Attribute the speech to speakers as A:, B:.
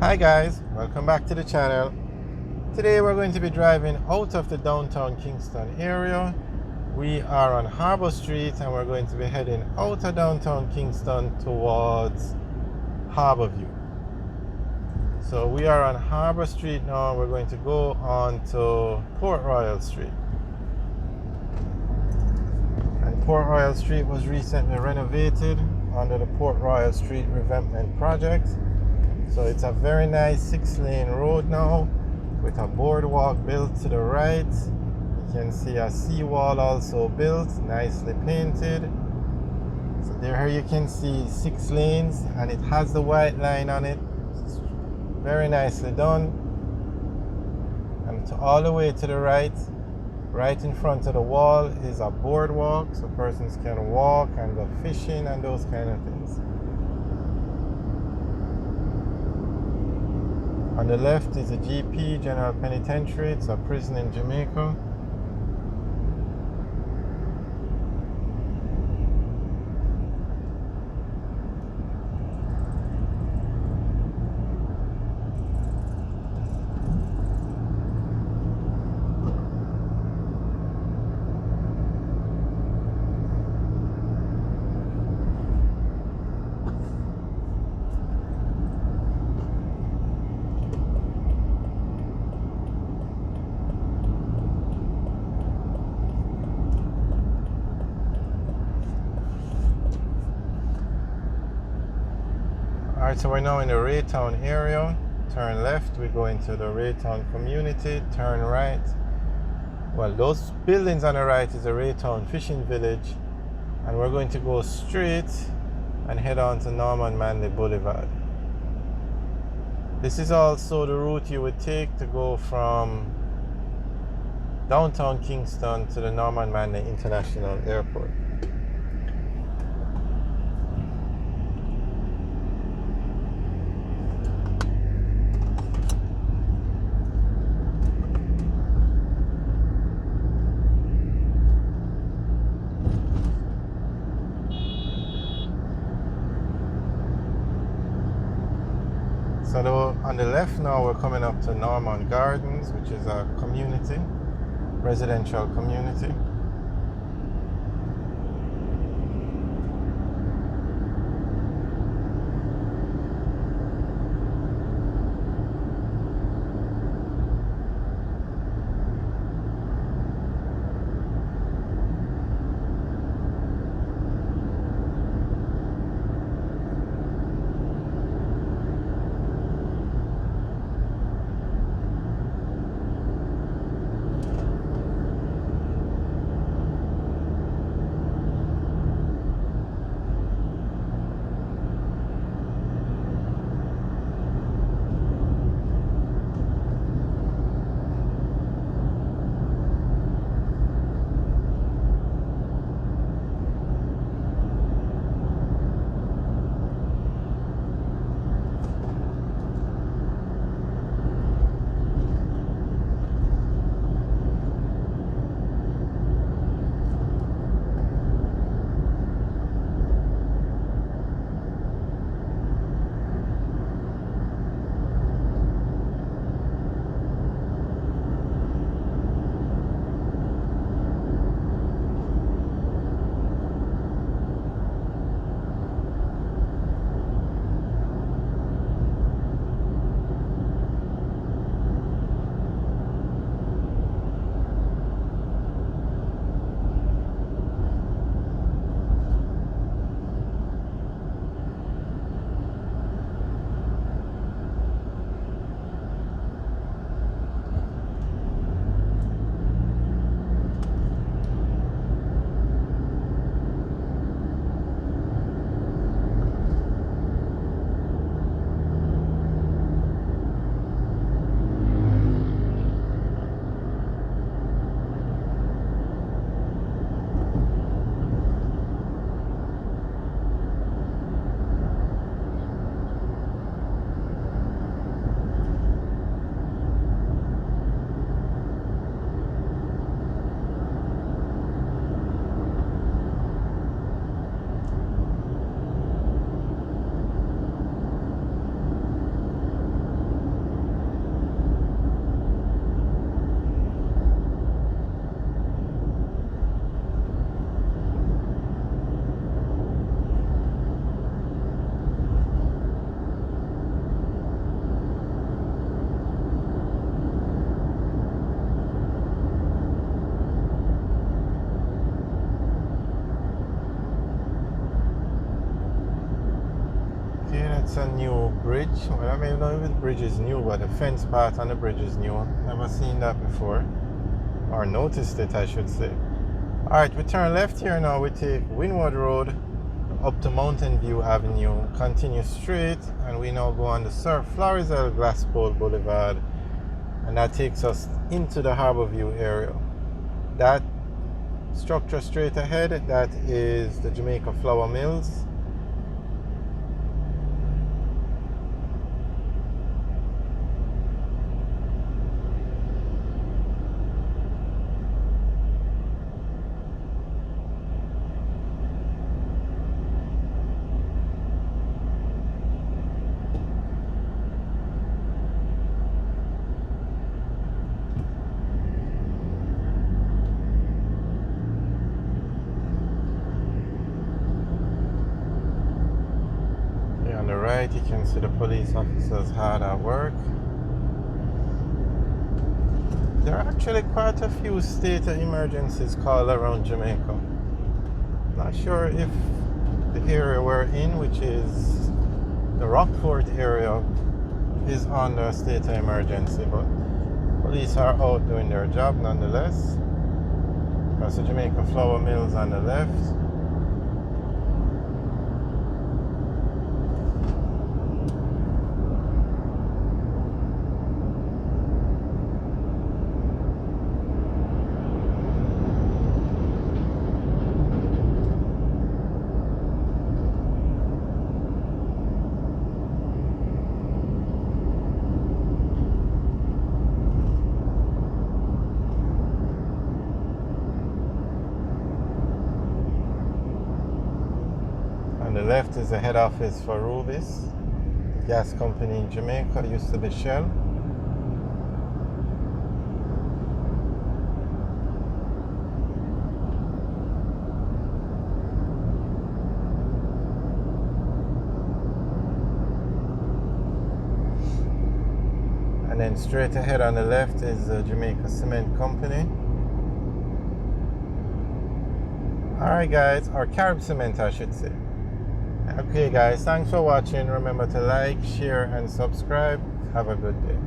A: Hi guys, welcome back to the channel. Today we're going to be driving out of the downtown Kingston area. We are on Harbour Street and we're going to be heading out of downtown Kingston towards Harbour View. So we are on Harbour Street now. We're going to go on to Port Royal Street. And Port Royal Street was recently renovated under the Port Royal Street Revampment Project. So it's a very nice 6-lane road now with a boardwalk built to the right. You can see a seawall also built, nicely painted. So there you can see 6 lanes and it has the white line on it. It's very nicely done. And all the way to the right in front of the wall is a boardwalk so persons can walk and go fishing and those kind of things. On the left is a GP, General Penitentiary. It's a prison in Jamaica. Alright, so we're now in the Raytown area. Turn left, we go into the Raytown community. Turn right. Well, those buildings on the right is the Raytown Fishing Village. And we're going to go straight and head on to Norman Manley Boulevard. This is also the route you would take to go from downtown Kingston to the Norman Manley International Airport. So on the left now we're coming up to Norman Gardens, which is a community, residential community. it's a new bridge. Well, I mean, not even the bridge is new, but the fence part on the bridge is new. Never seen that before, or noticed it, I should say. All right, we turn left here now. We take Windward Road up to Mountain View Avenue, continue straight, and we now go on the Sir Florizel Glasspole Boulevard, and that takes us into the Harborview area. That structure straight ahead, that is the Jamaica Flour Mills. On the right, you can see the police officers hard at work. There are actually quite a few state of emergencies called around Jamaica. Not sure if the area we're in, which is the Rockfort area, is under a state of emergency, but police are out doing their job nonetheless. That's the Jamaica Flour Mills on the left. On the left is the head office for Rubis, the gas company in Jamaica, used to be Shell. And then straight ahead on the left is the Jamaica Cement Company. Alright guys, or Carib Cement I should say. Okay guys, thanks for watching. Remember to like, share and subscribe. Have a good day.